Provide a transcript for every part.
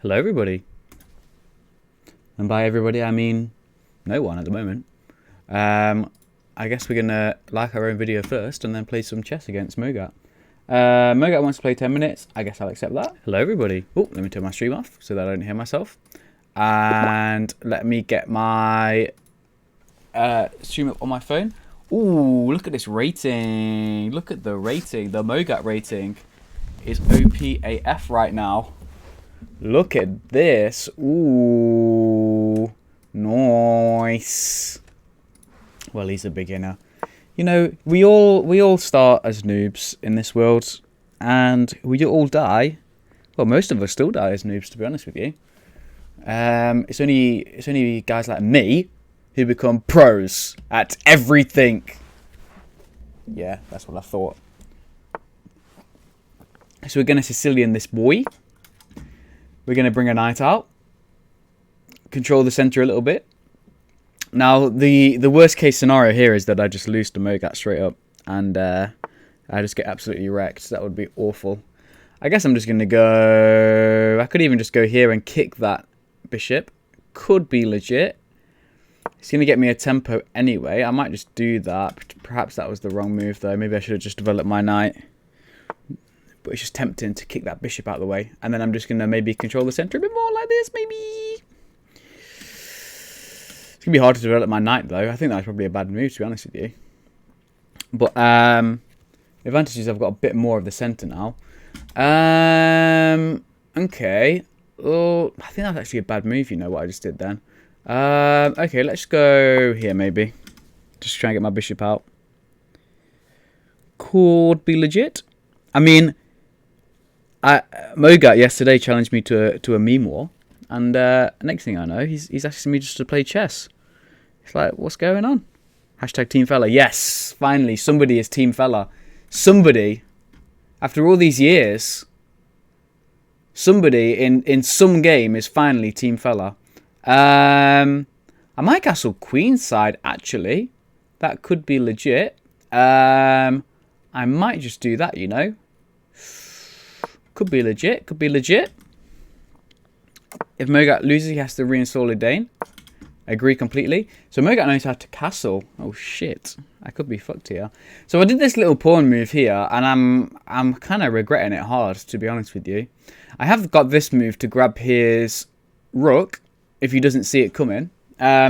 Hello everybody. And by everybody I mean no one at the moment. I guess we're gonna like our own video first and then play some chess against Mogat. Mogat wants to play 10 minutes. I guess I'll accept that. Hello everybody. Oh, let me turn my stream off so that I don't hear myself. And let me get my stream up on my phone. Ooh, look at this rating. Look at the rating. The Mogat rating is OPAF right now. Look at this. Ooh, nice. Well, he's a beginner. You know, we all start as noobs in this world, and we all die. Well, most of us still die as noobs, to be honest with you. It's only guys like me who become pros at everything. Yeah, that's what I thought. So we're gonna Sicilian this boy. We're going to bring a knight out. Control the centre a little bit. Now, the worst case scenario here is that I just lose to Mogat straight up. And I just get absolutely wrecked. That would be awful. I guess I'm just going to go... I could even just go here and kick that bishop. Could be legit. It's going to get me a tempo anyway. I might just do that. Perhaps that was the wrong move, though. Maybe I should have just developed my knight. But it's just tempting to kick that bishop out of the way. And then I'm just going to maybe control the centre a bit more like this, maybe. It's going to be hard to develop my knight, though. I think that was probably a bad move, to be honest with you. But the advantage is I've got a bit more of the centre now. Okay. Oh, I think that's actually a bad move, you know, what I just did then. Okay, let's go here, maybe. Just try and get my bishop out. Could be legit. I mean... Mogat yesterday challenged me to a meme war, and next thing I know, he's asking me just to play chess. It's like, what's going on? Hashtag Team Fella. Yes, finally, somebody is Team Fella. Somebody, after all these years, somebody in some game is finally Team Fella. I might castle queenside, actually. That could be legit. I might just do that, you know. Could be legit. Could be legit. If Mogat loses, he has to reinstall a Dane. Agree completely. So Mogat knows how to castle. Oh shit. I could be fucked here. So I did this little pawn move here, and I'm kind of regretting it hard, to be honest with you. I have got this move to grab his rook if he doesn't see it coming.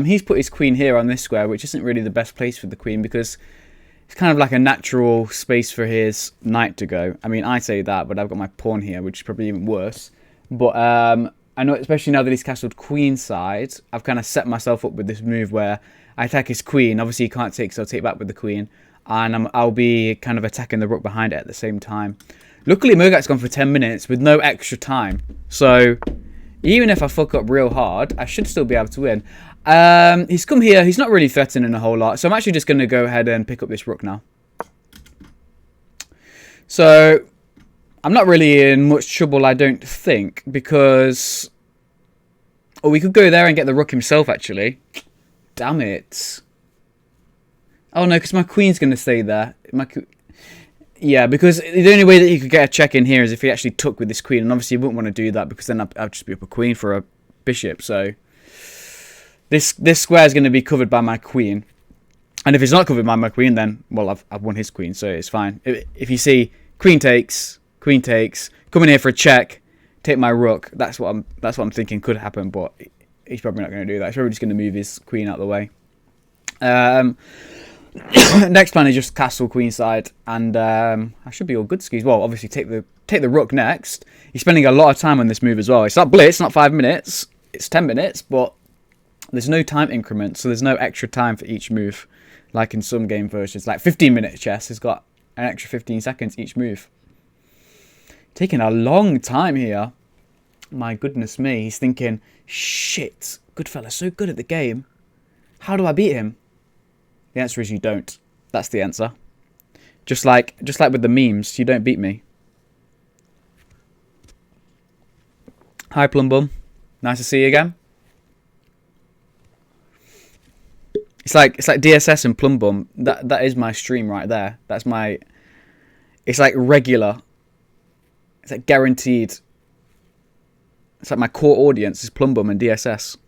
He's put his queen here on this square, which isn't really the best place for the queen because it's kind of like a natural space for his knight to go. I mean, I say that, but I've got my pawn here, which is probably even worse. But I know, especially now that he's castled queenside, I've kind of set myself up with this move where I attack his queen. Obviously, he can't take, so I'll take back with the queen. And I'll be kind of attacking the rook behind it at the same time. Luckily, Mogat's gone for 10 minutes with no extra time. So, even if I fuck up real hard, I should still be able to win. He's come here. He's not really threatening a whole lot. So I'm actually just going to go ahead and pick up this rook now. So I'm not really in much trouble, I don't think, because... Oh, we could go there and get the rook himself, actually. Damn it. Oh, no, because my queen's going to stay there. Yeah, because the only way that you could get a check in here is if he actually took with this queen. And obviously you wouldn't want to do that because then I'd just be up a queen for a bishop, so... This square is going to be covered by my queen. And if it's not covered by my queen, then, well, I've won his queen, so it's fine. If you see queen takes, come in here for a check, take my rook, that's what I'm thinking could happen, but he's probably not going to do that. He's probably just going to move his queen out of the way. Next plan is just castle queenside, and I should be all good skis. Well, obviously take the rook next. He's spending a lot of time on this move as well. It's not blitz, not 5 minutes. It's 10 minutes, but there's no time increment, so there's no extra time for each move, like in some game versions. Like 15-minute chess has got an extra 15 seconds each move. Taking a long time here. My goodness me, he's thinking, shit, good fella, so good at the game. How do I beat him? The answer is you don't. That's the answer. Just like with the memes, you don't beat me. Hi, Plum Bum. Nice to see you again. It's like DSS and Plum Bum. That is my stream right there. That's my... It's like regular. It's like guaranteed. It's like my core audience is Plumbum and DSS.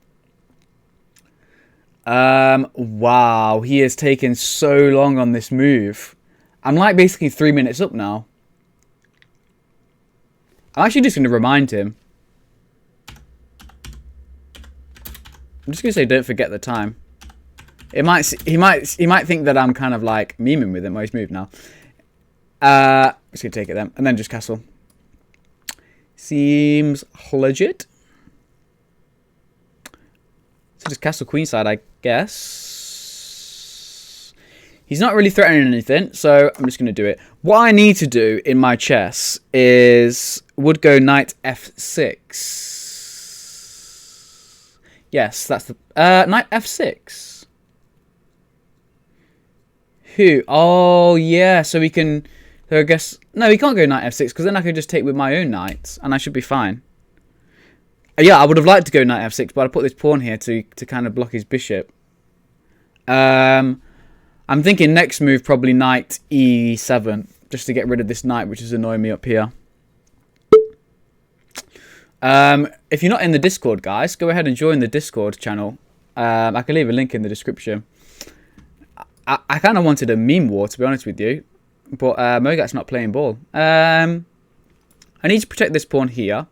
Wow, he has taken so long on this move. I'm like basically 3 minutes up now. I'm actually just going to remind him. I'm just going to say don't forget the time. He might think that I'm kind of like memeing with him while he's moved now. Just going to take it then. And then just castle. Seems legit. So just castle queenside, I guess. He's not really threatening anything, so I'm just going to do it. What I need to do in my chess is would go knight f6. Yes, that's the knight f6. Who? Oh yeah, so we can. So I guess no, he can't go knight f6 because then I could just take with my own knights and I should be fine. Yeah, I would have liked to go knight f6, but I put this pawn here to kind of block his bishop. I'm thinking next move probably knight e7 just to get rid of this knight which is annoying me up here. If you're not in the Discord, guys, go ahead and join the Discord channel. I can leave a link in the description. I kind of wanted a meme war, to be honest with you. But Mogat's not playing ball. I need to protect this pawn here.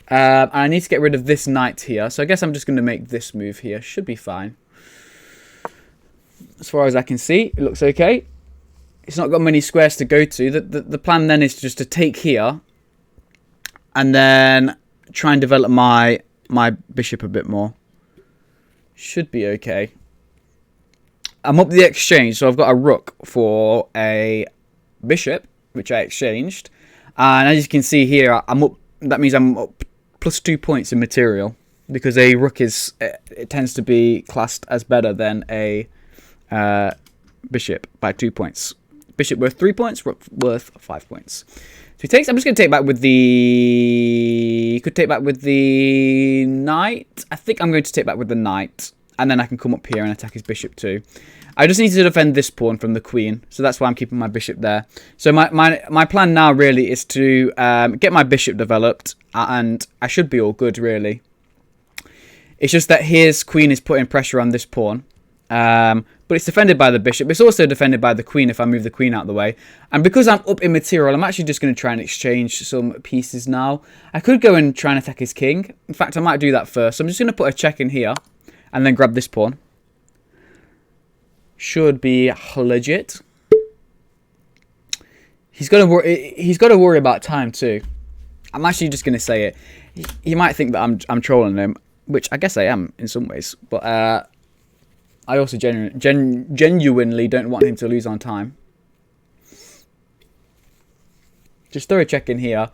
And I need to get rid of this knight here. So I guess I'm just going to make this move here. Should be fine. As far as I can see, it looks okay. It's not got many squares to go to. The plan then is just to take here. And then try and develop my bishop a bit more. Should be okay. I'm up the exchange, so I've got a rook for a bishop, which I exchanged. And as you can see here, I'm up. That means I'm up plus 2 points in material because a rook is it tends to be classed as better than a bishop by 2 points. Bishop worth 3 points, rook worth 5 points. So he takes. I'm just going to take back with the. You could take back with the knight. I think I'm going to take back with the knight. And then I can come up here and attack his bishop too. I just need to defend this pawn from the queen. So that's why I'm keeping my bishop there. So my plan now really is to get my bishop developed. And I should be all good really. It's just that his queen is putting pressure on this pawn. But it's defended by the bishop. It's also defended by the queen if I move the queen out of the way. And because I'm up in material, I'm actually just going to try and exchange some pieces now. I could go and try and attack his king. In fact, I might do that first. So I'm just going to put a check in here. And then grab this pawn. Should be legit. He's got to worry about time too. I'm actually just gonna say it. He might think that I'm trolling him, which I guess I am in some ways. But I also genuinely don't want him to lose on time. Just throw a check in here.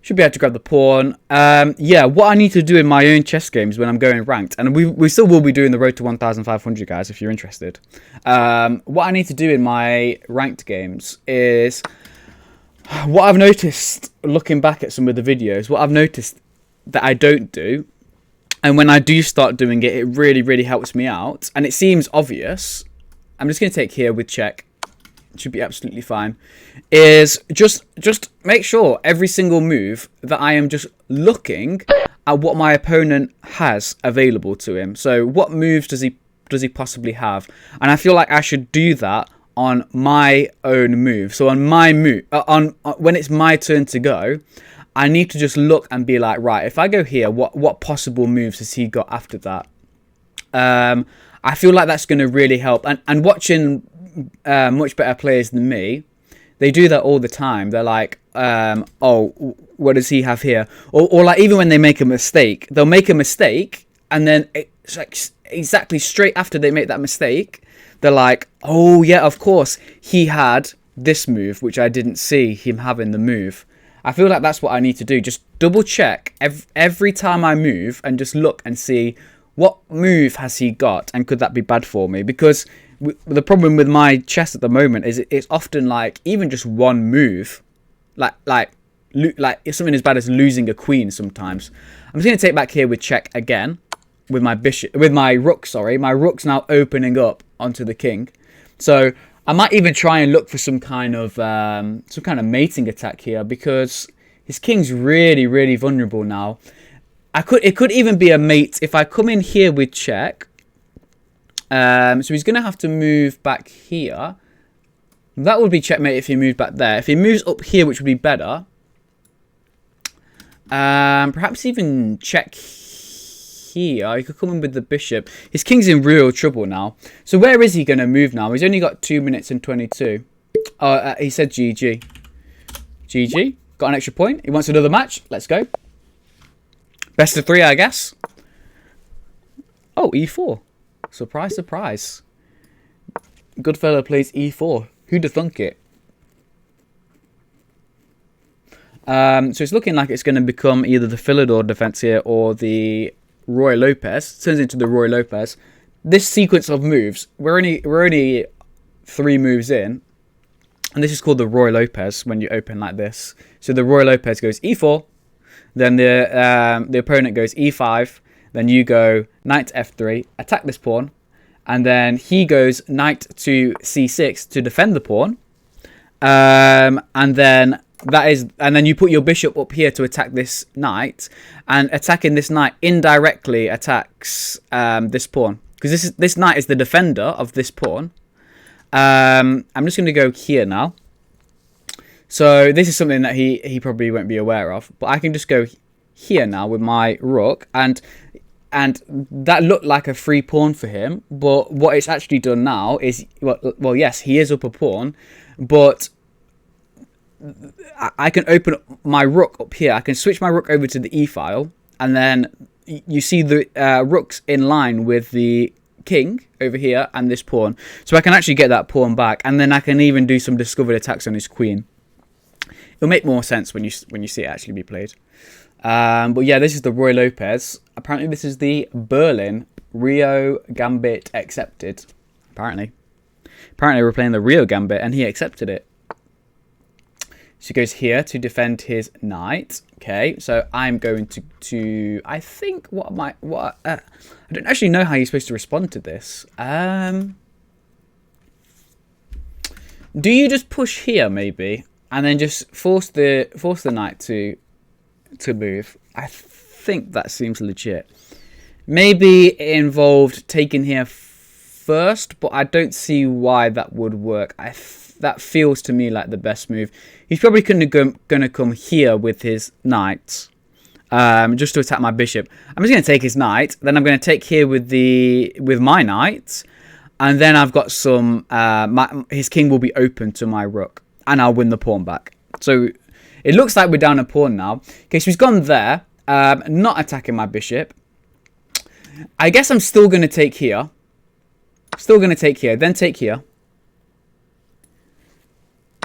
Should be able to grab the pawn. Yeah, what I need to do in my own chess games when I'm going ranked, and we still will be doing the road to 1,500, guys, if you're interested. What I need to do in my ranked games is what I've noticed looking back at some of the videos, what I've noticed that I don't do, and when I do start doing it, it really, really helps me out. And it seems obvious. I'm just going to take here with check. Should be absolutely fine. Is just make sure every single move that I am just looking at what my opponent has available to him. So what moves does he possibly have? And I feel like I should do that on my own move. So on my move, when it's my turn to go, I need to just look and be like, right, if I go here, what possible moves has he got after that? I feel like that's going to really help. And watching much better players than me, they do that all the time. They're like, oh, what does he have here? Or like even when they make a mistake, they'll make a mistake and then it's like exactly straight after they make that mistake, they're like, oh yeah, of course he had this move which I didn't see him having the move. I feel like that's what I need to do. Just double check every time I move and just look and see what move has he got and could that be bad for me? Because the problem with my chess at the moment is it's often like even just one move, like it's something as bad as losing a queen sometimes. I'm just going to take back here with check again with my bishop, with my rook. Sorry, my rook's now opening up onto the king, so I might even try and look for some kind of mating attack here because his king's really, really vulnerable now. It could even be a mate if I come in here with check. So he's going to have to move back here. That would be checkmate if he moved back there. If he moves up here, which would be better. Perhaps even check here. He could come in with the bishop. His king's in real trouble now. So where is he going to move now? He's only got 2 minutes and 22. Oh, he said GG. GG. Got an extra point. He wants another match. Let's go. Best of 3, I guess. Oh, E4. Surprise, surprise. Good fella plays E4. Who'd have thunk it? So it's looking like it's going to become either the Philidor defense here or the Roy Lopez. Turns into the Roy Lopez. This sequence of moves, we're only 3 moves in. And this is called the Roy Lopez when you open like this. So the Roy Lopez goes E4. Then the opponent goes E5. Then you go knight to F3, attack this pawn. And then he goes knight to C6 to defend the pawn. And then you put your bishop up here to attack this knight. And attacking this knight indirectly attacks this pawn. Because this knight is the defender of this pawn. I'm just going to go here now. So this is something that he probably won't be aware of. But I can just go here now with my rook. And that looked like a free pawn for him. But what it's actually done now is... Well, yes, he is up a pawn. But I can open up my rook up here. I can switch my rook over to the E file. And then you see the rook's in line with the king over here and this pawn. So I can actually get that pawn back. And then I can even do some discovered attacks on his queen. It'll make more sense when you see it actually be played. But yeah, this is the Roy Lopez. Apparently this is the Berlin Rio Gambit accepted. Apparently we're playing the Rio Gambit and he accepted it. So he goes here to defend his knight. Okay, so I'm going to I think I don't actually know how you're supposed to respond to this. Do you just push here maybe and then just force the knight to move? I think that seems legit. Maybe it involved taking here first, but I don't see why that would work. That feels to me like the best move. He's probably going to come here with his knight, just to attack my bishop. I'm just going to take his knight. Then I'm going to take here with my knight, and then I've got some. His king will be open to my rook, and I'll win the pawn back. So it looks like we're down a pawn now. Okay, so he's gone there, not attacking my bishop. I guess I'm still going to take here. Still going to take here, then take here.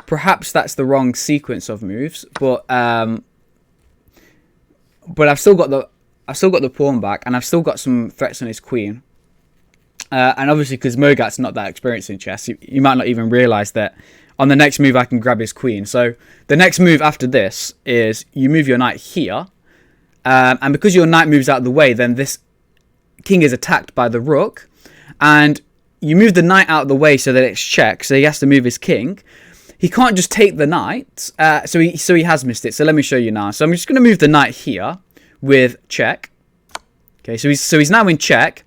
Perhaps that's the wrong sequence of moves, but I've still got the pawn back, and I've still got some threats on his queen. And obviously, because Mogat's not that experienced in chess, you might not even realise that on the next move I can grab his queen. So the next move after this is you move your knight here, and because your knight moves out of the way, then this king is attacked by the rook, and you move the knight out of the way so that it's check. So he has to move his king. He can't just take the knight, so he has missed it. So let me show you now. So I'm just going to move the knight here with check. Okay, so he's now in check.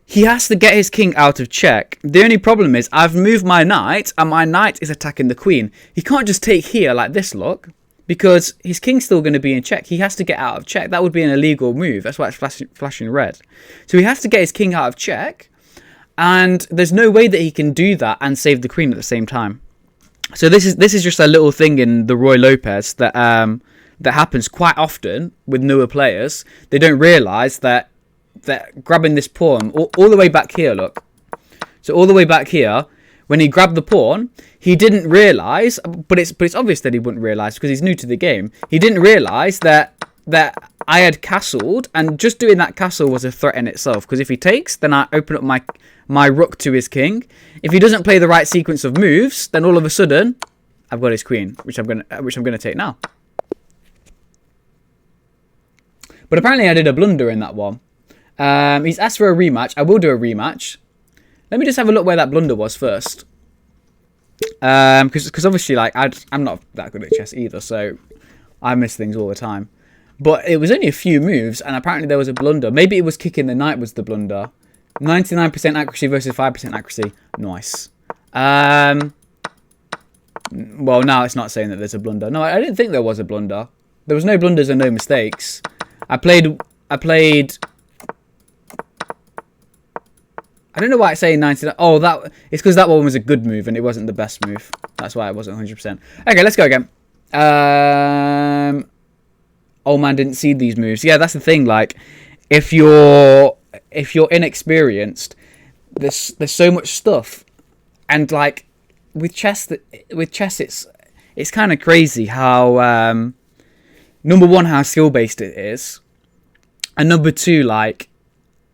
He has to get his king out of check. The only problem is I've moved my knight, and my knight is attacking the queen. He can't just take here like this, look, because his king's still going to be in check. He has to get out of check. That would be an illegal move. That's why it's flashing red. So he has to get his king out of check, and there's no way that he can do that and save the queen at the same time. So this is just a little thing in the Roy Lopez that happens quite often with newer players. They don't realise that grabbing this pawn all the way back here, look. So all the way back here, when he grabbed the pawn, he didn't realise, but it's obvious that he wouldn't realise because he's new to the game. He didn't realise that I had castled, and just doing that castle was a threat in itself. Because if he takes, then I open up my rook to his king. If he doesn't play the right sequence of moves, then all of a sudden I've got his queen, which I'm gonna take now. But apparently I did a blunder in that one. He's asked for a rematch. I will do a rematch. Let me just have a look where that blunder was first. Because obviously, like, I'm not that good at chess either, so I miss things all the time. But it was only a few moves, and apparently there was a blunder. Maybe it was kicking the knight was the blunder. 99% accuracy versus 5% accuracy. Nice. Well, now it's not saying that there's a blunder. No, I didn't think there was a blunder. There was no blunders and no mistakes. I played... I don't know why it's saying 99. Oh, it's because that one was a good move and it wasn't the best move. That's why it wasn't 100%. Okay, let's go again. Old man didn't see these moves. Yeah, that's the thing. Like, if you're inexperienced, there's so much stuff, and like with chess, it's kind of crazy how number one, how skill based it is, and number two, like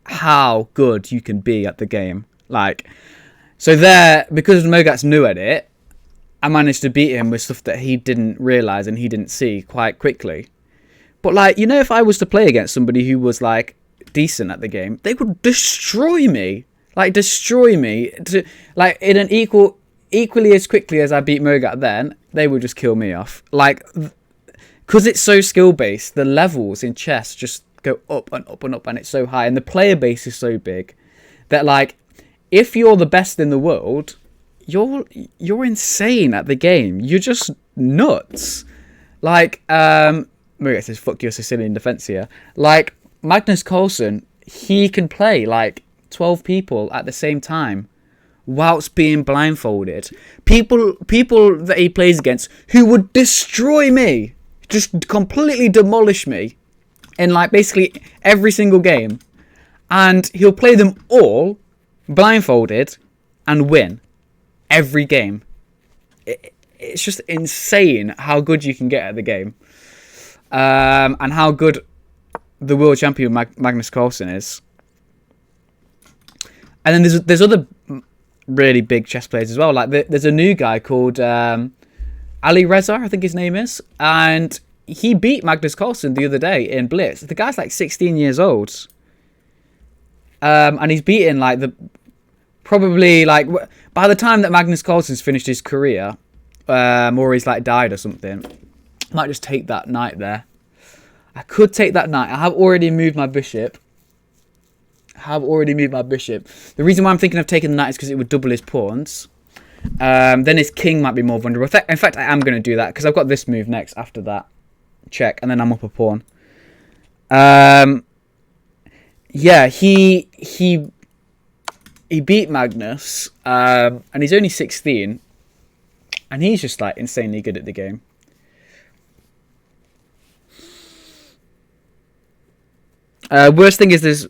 how good you can be at the game. Like, so there, because Mogat's new at it, I managed to beat him with stuff that he didn't realize and he didn't see quite quickly. But like, you know, if I was to play against somebody who was like decent at the game, they would destroy me. Like destroy me like in an equally as quickly as I beat Mogat then, they would just kill me off. Like, because it's so skill based, the levels in chess just go up and up and up, and it's so high, and the player base is so big that like if you're the best in the world, you're insane at the game. You're just nuts. Like Mogat says, fuck your Sicilian defense here. Like Magnus Carlsen, he can play like 12 people at the same time whilst being blindfolded. People that he plays against who would destroy me, just completely demolish me in like basically every single game, and he'll play them all blindfolded and win every game. It's just insane how good you can get at the game, and how good the world champion Magnus Carlsen is. And then there's other really big chess players as well. Like there's a new guy called Ali Reza, I think his name is, and he beat Magnus Carlsen the other day in Blitz. The guy's like 16 years old, and he's beaten like probably like by the time that Magnus Carlsen's finished his career, or he's like died or something. I might just take that knight there. I could take that knight. I have already moved my bishop. The reason why I'm thinking of taking the knight is because it would double his pawns. Then his king might be more vulnerable. In fact, I am going to do that because I've got this move next after that. Check, and then I'm up a pawn. Yeah, he beat Magnus, and he's only 16, and he's just like insanely good at the game. Worst thing is there's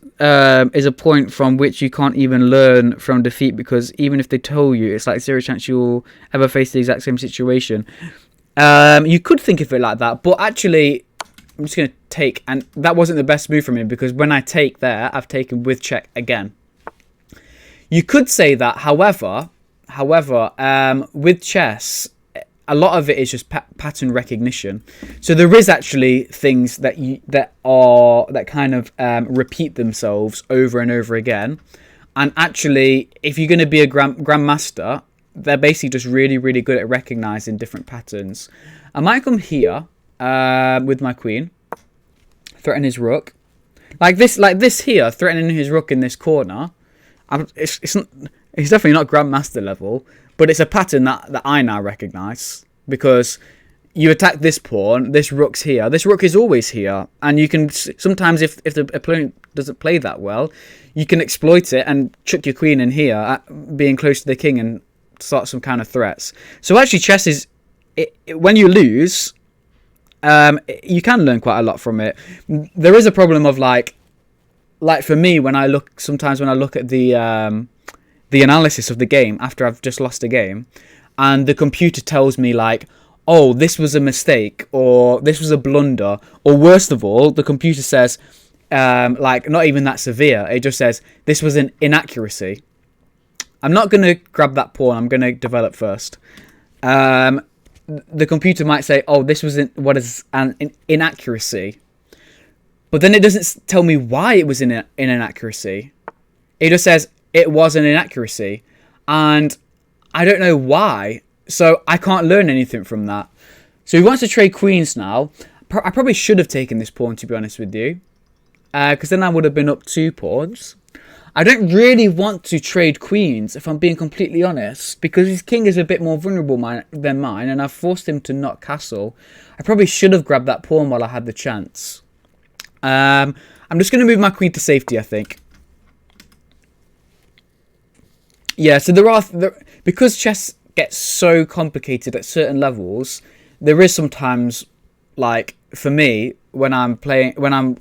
is a point from which you can't even learn from defeat, because even if they tell you, it's like zero chance you'll ever face the exact same situation. You could think of it like that, but actually I'm just going to take, and that wasn't the best move from him, because when I take there, I've taken with check again. You could say that, however, with chess, a lot of it is just pattern recognition. So there is actually things that kind of repeat themselves over and over again. And actually, if you're going to be a grandmaster, they're basically just really, really good at recognizing different patterns. I might come here with my queen, threaten his rook, like this here, threatening his rook in this corner. It's definitely not grandmaster level, but it's a pattern that I now recognise, because you attack this pawn, this rook's here, this rook is always here, and you can sometimes, if the opponent doesn't play that well, you can exploit it and chuck your queen in here, being close to the king, and start some kind of threats. So actually, chess is, when you lose, you can learn quite a lot from it. There is a problem of like for me, when I look at the analysis of the game after I've just lost a game, and the computer tells me like, oh, this was a mistake, or this was a blunder, or worst of all, the computer says, like, not even that severe, it just says, this was an inaccuracy. I'm not going to grab that pawn, I'm going to develop first. The computer might say, oh, this was what is an inaccuracy. But then it doesn't tell me why it was an inaccuracy. It just says, it was an inaccuracy. And I don't know why. So I can't learn anything from that. So he wants to trade queens now. I probably should have taken this pawn, to be honest with you. Because then I would have been up 2 pawns. I don't really want to trade queens, if I'm being completely honest, because his king is a bit more vulnerable than mine, and I've forced him to not castle. I probably should have grabbed that pawn while I had the chance. I'm just going to move my queen to safety, I think. Yeah, so because chess gets so complicated at certain levels, there is sometimes, like, for me, when I'm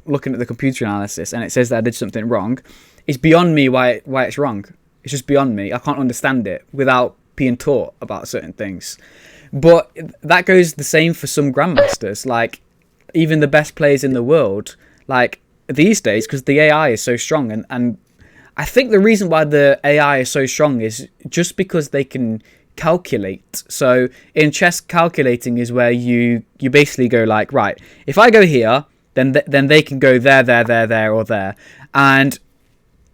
looking at the computer analysis and it says that I did something wrong, it's beyond me why it's wrong. It's just beyond me. I can't understand it without being taught about certain things. But that goes the same for some grandmasters. Like, even the best players in the world, like, these days, because the AI is so strong. And I think the reason why the AI is so strong is just because they can calculate. So in chess, calculating is where you basically go like, right, if I go here, then they can go there, or there. And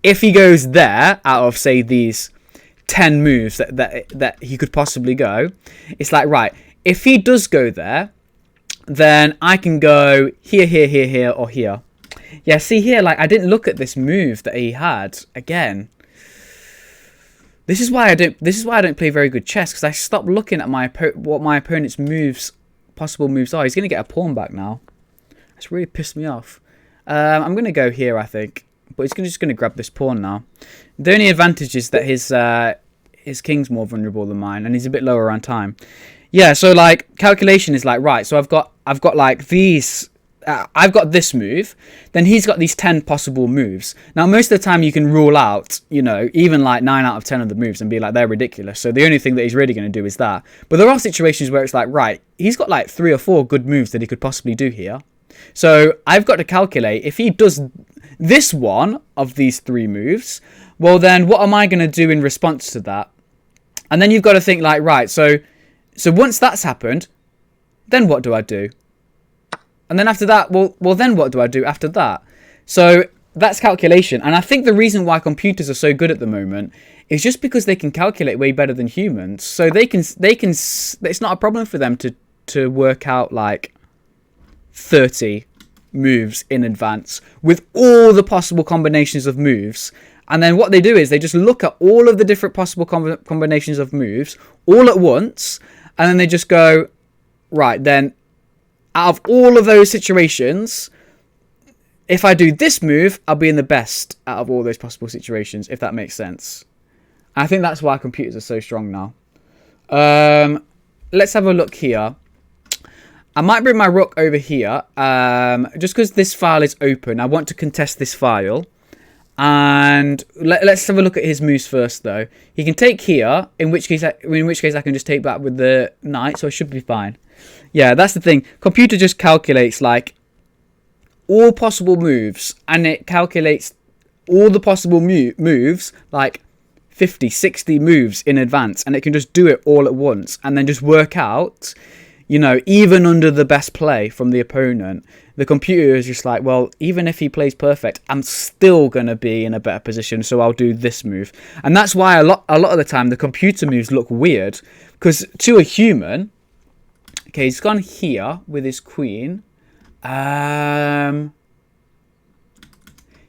if he goes there out of, say, these 10 moves that he could possibly go, it's like, right, if he does go there, then I can go here, or here. Yeah, see here, like, I didn't look at this move that he had again. This is why I don't play very good chess, because I stopped looking at what my opponent's possible moves are. He's going to get a pawn back now. That's really pissed me off. I'm going to go here, I think. But he's just going to grab this pawn now. The only advantage is that his king's more vulnerable than mine, and he's a bit lower on time. Yeah, so like calculation is like, right, so I've got like these. I've got this move, then he's got these 10 possible moves. Now, most of the time you can rule out, even like 9 out of 10 of the moves and be like, they're ridiculous. So the only thing that he's really going to do is that. But there are situations where it's like, right, he's got like 3 or 4 good moves that he could possibly do here. So I've got to calculate, if he does this one of these 3 moves, well then what am I going to do in response to that? And then you've got to think like, right, so once that's happened, then what do I do? And then after that, well then what do I do after that? So that's calculation. And I think the reason why computers are so good at the moment is just because they can calculate way better than humans. So they can it's not a problem for them to work out like 30 moves in advance with all the possible combinations of moves. And then what they do is they just look at all of the different possible combinations of moves all at once. And then they just go, right, then out of all of those situations, if I do this move, I'll be in the best out of all those possible situations, if that makes sense. I think that's why computers are so strong now. Let's have a look here. I might bring my rook over here, just because this file is open. I want to contest this file. And let's have a look at his moves first, though. He can take here, in which case I can just take back with the knight, so I should be fine. Yeah, that's the thing. Computer just calculates like all possible moves, and it calculates all the possible moves, like 50, 60 moves in advance, and it can just do it all at once, and then just work out, even under the best play from the opponent, the computer is just like, well, even if he plays perfect, I'm still going to be in a better position, so I'll do this move. And that's why a lot of the time the computer moves look weird, because to a human, okay, he's gone here with his queen.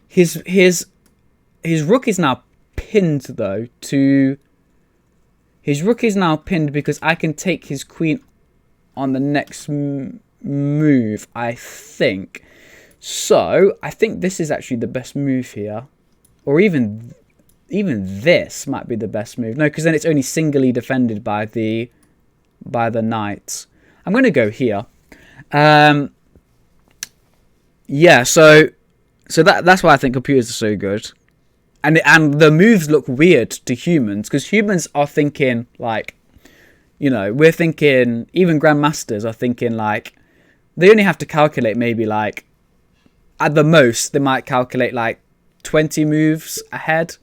His rook is now pinned, though, his rook is now pinned because I can take his queen on the next move, I think. So I think this is actually the best move here, or even this might be the best move. No, because then it's only singly defended by the knight. I'm going to go here. Yeah, so that's why I think computers are so good. And the moves look weird to humans, because humans are thinking like, we're thinking, even grandmasters are thinking like, they only have to calculate maybe like, at the most, they might calculate like 20 moves ahead.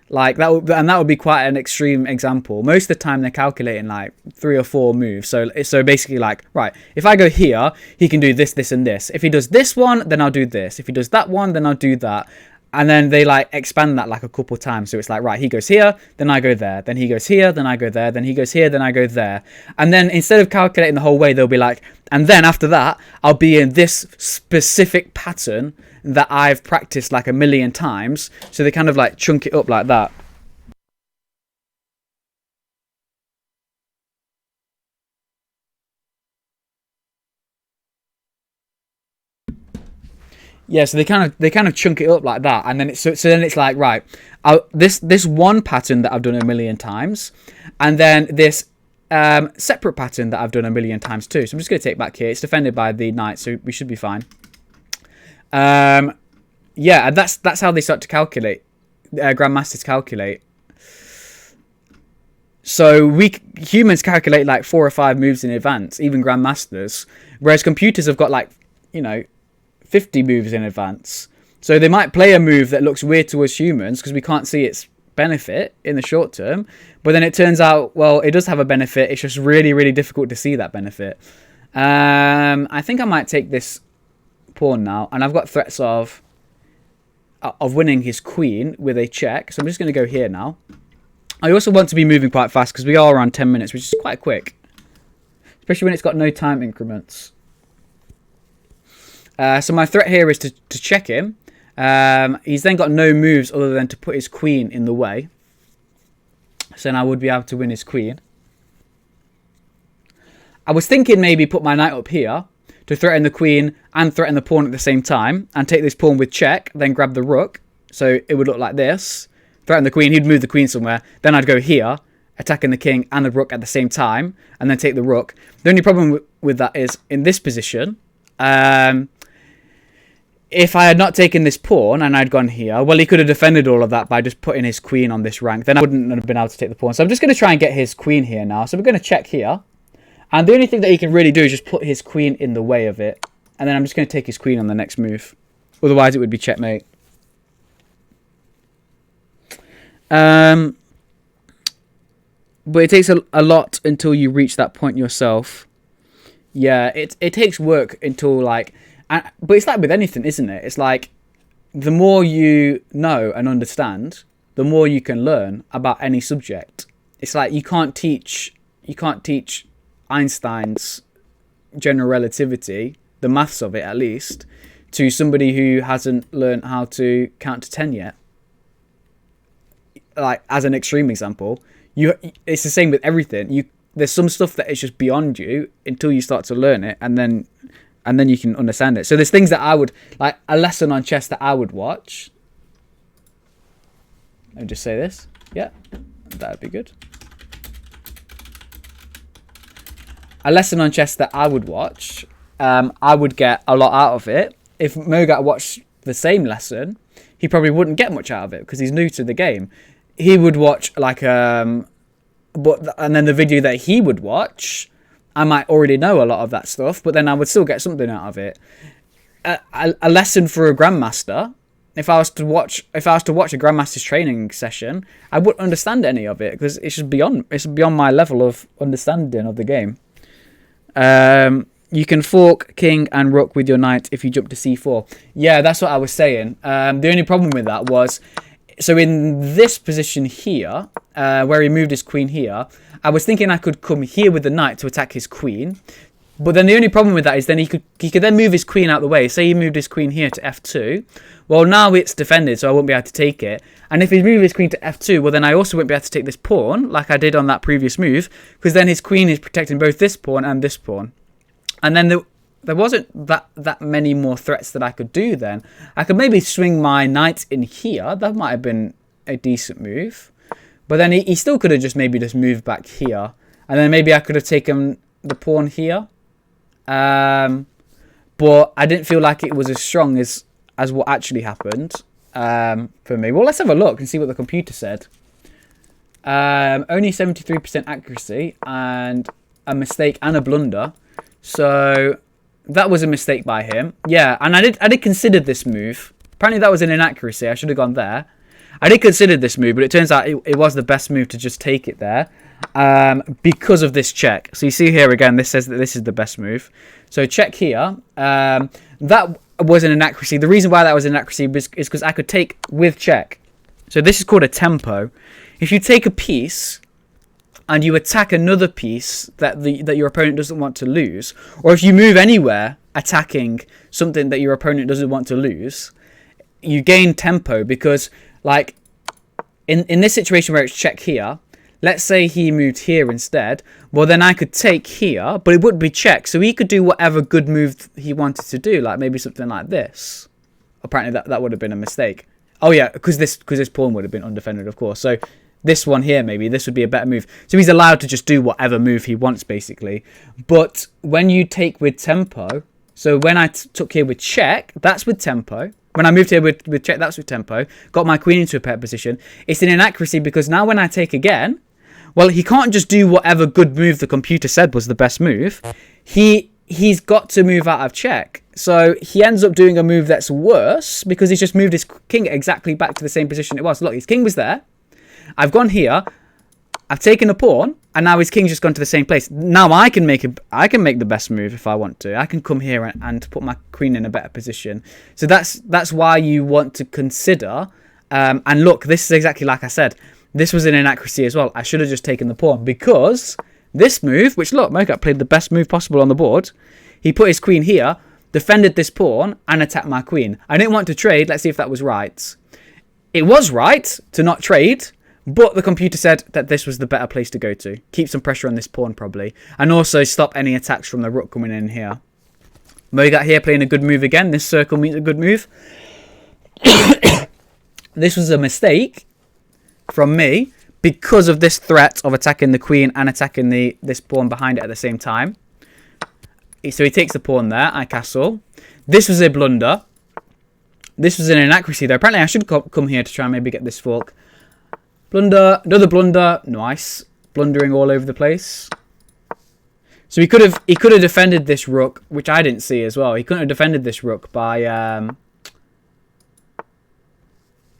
Like that would be quite an extreme example. Most of the time they're calculating like 3 or 4 moves. So basically like, right, if I go here, he can do this, this, and this. If he does this one, then I'll do this. If he does that one, then I'll do that. And then they like expand that like a couple times. So it's like, right, he goes here, then I go there. Then he goes here, then I go there. Then he goes here, then I go there. And then instead of calculating the whole way, they'll be like, and then after that, I'll be in this specific pattern that I've practiced like a million times. So they kind of like chunk it up like that. Yeah, so they kind of chunk it up like that, and then so then it's like, right, this one pattern that I've done a million times, and then this separate pattern that I've done a million times too. So I'm just going to take back here. It's defended by the knight, so we should be fine. Yeah, and that's how they start to calculate. Grandmasters calculate. So humans calculate like 4 or 5 moves in advance, even grandmasters, whereas computers have got like 50 moves in advance. So they might play a move that looks weird to us humans because we can't see its benefit in the short term, but then it turns out, well, it does have a benefit. It's just really, really difficult to see that benefit. I think I might take this pawn now, and I've got threats of winning his queen with a check, so I'm just going to go here now. I also want to be moving quite fast because we are around 10 minutes, which is quite quick, especially when it's got no time increments. So my threat here is to check him. He's then got no moves other than to put his queen in the way. So then I would be able to win his queen. I was thinking maybe put my knight up here to threaten the queen and threaten the pawn at the same time. And take this pawn with check, then grab the rook. So it would look like this. Threaten the queen, he'd move the queen somewhere. Then I'd go here, attacking the king and the rook at the same time. And then take the rook. The only problem with that is in this position... if I had not taken this pawn and I'd gone here, well, he could have defended all of that by just putting his queen on this rank. Then I wouldn't have been able to take the pawn. So I'm just going to try and get his queen here now. So we're going to check here. And the only thing that he can really do is just put his queen in the way of it. And then I'm just going to take his queen on the next move. Otherwise, it would be checkmate. But it takes a lot until you reach that point yourself. Yeah, it takes work until like... But it's like with anything, isn't it? It's like the more you know and understand, the more you can learn about any subject. It's like you can't teach Einstein's general relativity, the maths of it at least, to somebody who hasn't learned how to count to 10 yet. Like as an extreme example, it's the same with everything. There's some stuff that is just beyond you until you start to learn it, and then you can understand it. So there's things that I would, like a lesson on chess that I would watch. Let me just say this. Yeah, that'd be good. A lesson on chess that I would watch, I would get a lot out of it. If Mogat watched the same lesson, he probably wouldn't get much out of it because he's new to the game. He would watch like, and then the video that he would watch, I might already know a lot of that stuff, but then I would still get something out of it. A lesson for a grandmaster. If I was to watch a grandmaster's training session, I wouldn't understand any of it because it's just beyond my level of understanding of the game. You can fork king and rook with your knight if you jump to c4. Yeah, that's what I was saying. The only problem with that was, so in this position here, where he moved his queen here, I was thinking I could come here with the knight to attack his queen. But then the only problem with that is then he could then move his queen out of the way. Say he moved his queen here to f2. Well, now it's defended, so I won't be able to take it. And if he moved his queen to f2, well, then I also won't be able to take this pawn, like I did on that previous move, because then his queen is protecting both this pawn and this pawn. And then there wasn't that many more threats that I could do then. I could maybe swing my knight in here. That might have been a decent move. But then he still could have just moved back here. And then maybe I could have taken the pawn here. But I didn't feel like it was as strong as what actually happened for me. Well, let's have a look and see what the computer said. Only 73% accuracy and a mistake and a blunder. So that was a mistake by him. Yeah, and I did consider this move. Apparently that was an inaccuracy. I should have gone there. I did consider this move, but it turns out it was the best move to just take it there because of this check. So you see here again, this says that this is the best move. So check here. That was an inaccuracy. The reason why that was an inaccuracy is because I could take with check. So this is called a tempo. If you take a piece and you attack another piece that your opponent doesn't want to lose, or if you move anywhere attacking something that your opponent doesn't want to lose, you gain tempo because, like, in this situation where it's check here, let's say he moved here instead, well, then I could take here, but it would be check, so he could do whatever good move he wanted to do, like maybe something like this. Apparently that would have been a mistake. Oh yeah, because this pawn would have been undefended, of course. So this one here, maybe, this would be a better move. So he's allowed to just do whatever move he wants, basically. But when you take with tempo, so when I took here with check, that's with tempo. When I moved here with check, that's with tempo. Got my queen into a pet position. It's an inaccuracy because now when I take again, well, he can't just do whatever good move the computer said was the best move. He's got to move out of check. So he ends up doing a move that's worse because he's just moved his king exactly back to the same position it was. Look, his king was there. I've gone here. I've taken a pawn, and now his king's just gone to the same place. Now I can make the best move if I want to. I can come here and put my queen in a better position. So that's why you want to consider. And look, this is exactly like I said. This was an inaccuracy as well. I should have just taken the pawn because this move, which look, Mogat played the best move possible on the board. He put his queen here, defended this pawn, and attacked my queen. I didn't want to trade. Let's see if that was right. It was right to not trade, but the computer said that this was the better place to go to. Keep some pressure on this pawn, probably. And also stop any attacks from the rook coming in here. Mogat here playing a good move again. This circle means a good move. This was a mistake from me because of this threat of attacking the queen and attacking this pawn behind it at the same time. So he takes the pawn there. I castle. This was a blunder. This was an inaccuracy, though. Apparently, I should come here to try and maybe get this fork. Blunder. Another blunder. Nice. Blundering all over the place. So he could have defended this rook, which I didn't see as well. He couldn't have defended this rook by...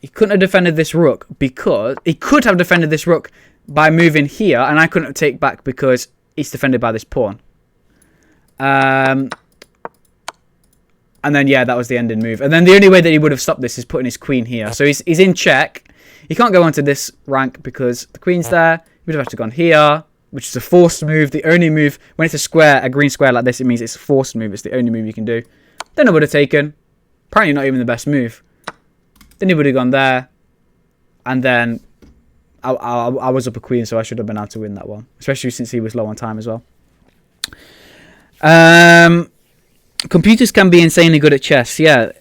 He couldn't have defended this rook because... He could have defended this rook by moving here, and I couldn't take back because he's defended by this pawn. And then, yeah, that was the ending move. And then the only way that he would have stopped this is putting his queen here. So he's in check. He can't go onto this rank because the queen's there. He would have had to gone here, which is a forced move. The only move, when it's a square, a green square like this, it means it's a forced move. It's the only move you can do. Then I would have taken. Apparently not even the best move. Then he would have gone there. And then I was up a queen, so I should have been able to win that one. Especially since he was low on time as well. Computers can be insanely good at chess. Yeah,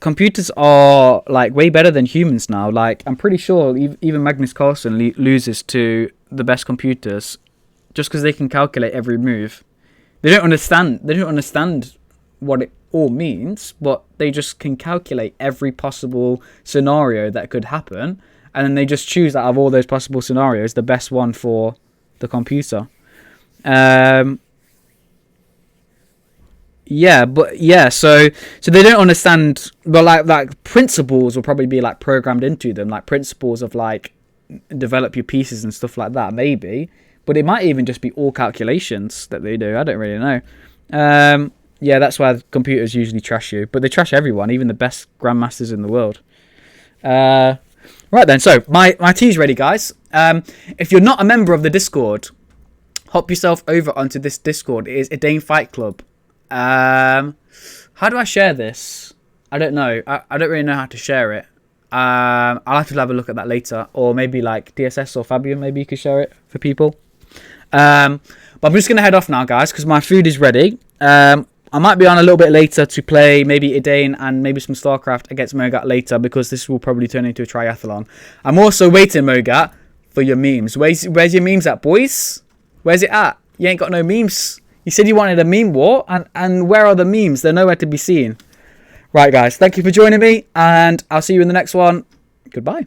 computers are like way better than humans now. Like, I'm pretty sure even Magnus Carlsen loses to the best computers just because they can calculate every move. They don't understand what it all means, but they just can calculate every possible scenario that could happen, and then they just choose out of all those possible scenarios the best one for the computer. Yeah, but yeah, so they don't understand, but like principles will probably be like programmed into them, like principles of like develop your pieces and stuff like that, maybe. But it might even just be all calculations that they do. I don't really know. Yeah, that's why computers usually trash you, but they trash everyone, even the best grandmasters in the world. Right then, so my tea's ready, guys. If you're not a member of the Discord, hop yourself over onto this Discord. It is a Dane Fight Club. How do I share this? I don't know. I don't really know how to share it. I'll have to have a look at that later, or maybe like DSS or Fabian, maybe you could share it for people. But I'm just gonna head off now, guys, because my food is ready. I might be on a little bit later to play maybe Idane and maybe some StarCraft against Mogat later, because this will probably turn into a triathlon. I'm also waiting, Mogat, for your memes. Where's your memes at, boys? Where's it at? You ain't got no memes. You said you wanted a meme war, and where are the memes? They're nowhere to be seen. Right, guys, thank you for joining me, and I'll see you in the next one. Goodbye.